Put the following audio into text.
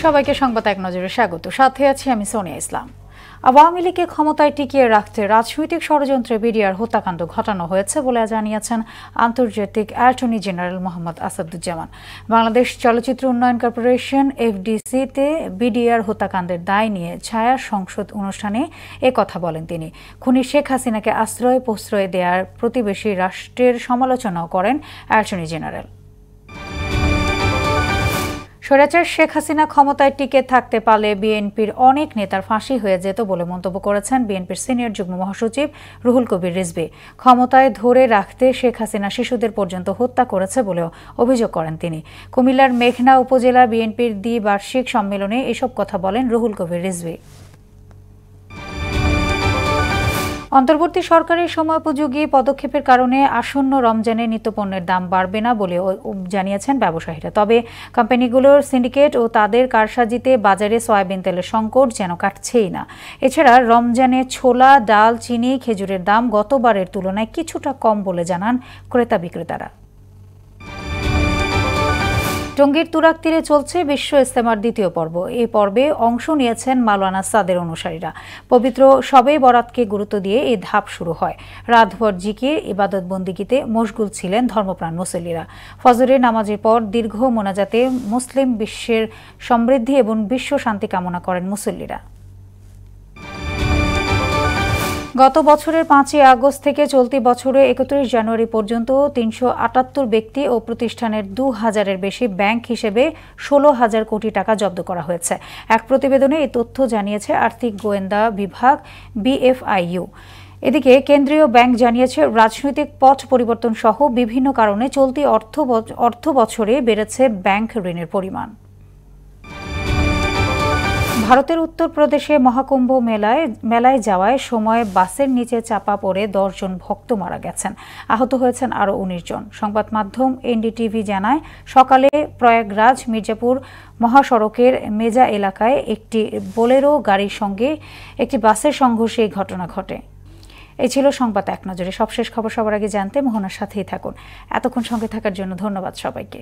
সবাইকে সংবাদ এক নজরে স্বাগত। সাথে আছি আমি সোনিয়া ইসলাম। আওয়ামী লীগকে ক্ষমতায় টিকিয়ে রাখতে রাজনৈতিক ষড়যন্ত্রে বিডিআর হত্যাকাণ্ড ঘটানো হয়েছে বলে জানিয়েছেন আন্তর্জাতিক অ্যাটর্নি জেনারেল মোহাম্মদ আসাদুজ্জামান। বাংলাদেশ চলচ্চিত্র উন্নয়ন কর্পোরেশন এফডিসিতে বিডিআর হত্যাকাণ্ডের দায় নিয়ে ছায়া সংসদ অনুষ্ঠানে কথা বলেন তিনি। খুনি শেখ হাসিনাকে আশ্রয় প্রশ্রয় দেওয়ার প্রতিবেশী রাষ্ট্রের সমালোচনাও করেন অ্যাটর্নি জেনারেল। স্বৈরাচার শেখ হাসিনা ক্ষমতায় টিকে থাকতে পারলে বিএনপির অনেক নেতার ফাঁসি হয়ে যেত বলে মন্তব্য করেছেন বিএনপির সিনিয়র যুগ্ম মহাসচিব রুহুল কবির রিজভী। ক্ষমতায় ধরে রাখতে শেখ হাসিনা শিশুদের পর্যন্ত হত্যা করেছে বলেও অভিযোগ করেন তিনি। কুমিল্লার মেঘনা উপজেলা বিএনপির দ্বিবার্ষিক সম্মেলনে এসব কথা বলেন রুহুল কবির রিজভী। অন্তর্বর্তী সরকারের সময়োপযোগী পদক্ষেপের কারণে আসন্ন রমজানে নিত্যপণ্যের দাম বাড়বে না বলে জানিয়েছেন ব্যবসায়ীরা। তবে কোম্পানিগুলোর সিন্ডিকেট ও তাদের কারসাজিতে বাজারে সয়াবিন তেলের সংকট যেন কাটছেই না। এছাড়া রমজানে ছোলা, ডাল, চিনি, খেজুরের দাম গতবারের তুলনায় কিছুটা কম বলে জানান ক্রেতা বিক্রেতারা। টঙ্গীর তুরাগ তীরে চলছে বিশ্ব ইজতেমার দ্বিতীয় পর্ব। এই পর্বে অংশ নিয়েছেন মাওলানা সাদের অনুসারীরা। পবিত্র শবে বরাতকে গুরুত্ব দিয়ে এই ধাপ শুরু হয়। রাতভর জিকির, ইবাদত বন্দিগিতে মশগুল ছিলেন ধর্মপ্রাণ মুসল্লিরা। ফজরের নামাজের পর দীর্ঘ মোনাজাতে মুসলিম বিশ্বের সমৃদ্ধি এবং বিশ্ব শান্তি কামনা করেন মুসল্লিরা। গত বছরের 5ই আগস্ট থেকে চলতি বছরে 31 জানুয়ারি পর্যন্ত 378 ব্যক্তি ও প্রতিষ্ঠানের 2000-এর বেশি ব্যাংক হিসেবে 16,000 কোটি টাকা জব্দ করা হয়েছে। এক প্রতিবেদনে এই তথ্য জানিয়েছে আর্থিক গোয়েন্দা বিভাগ বিএফআইইউ। এদিকে কেন্দ্রীয় ব্যাংক জানিয়েছে রাজনৈতিক পথ পরিবর্তন সহ বিভিন্ন কারণে চলতি অর্থ বছরে বেড়েছে ব্যাংক ঋণের পরিমাণ। ভারতের উত্তরপ্রদেশে মহাকুম্ভ মেলায় যাওয়ার সময় বাসের নিচে চাপা পড়ে 10 জন ভক্ত মারা গেছেন। আহত হয়েছেন আরও 19 জন। সংবাদ মাধ্যম এনডিটিভি জানায়, সকালে প্রয়াগরাজ মির্জাপুর মহাসড়কের মেজা এলাকায় একটি বোলেরো গাড়ির সঙ্গে একটি বাসের সংঘর্ষে এই ঘটনা ঘটে। এই ছিল সংবাদ এক নজরে। সবশেষ খবর সবার আগে জানতে মোহনার সাথেই থাকুন। এতক্ষণ সঙ্গে থাকার জন্য ধন্যবাদ সবাইকে।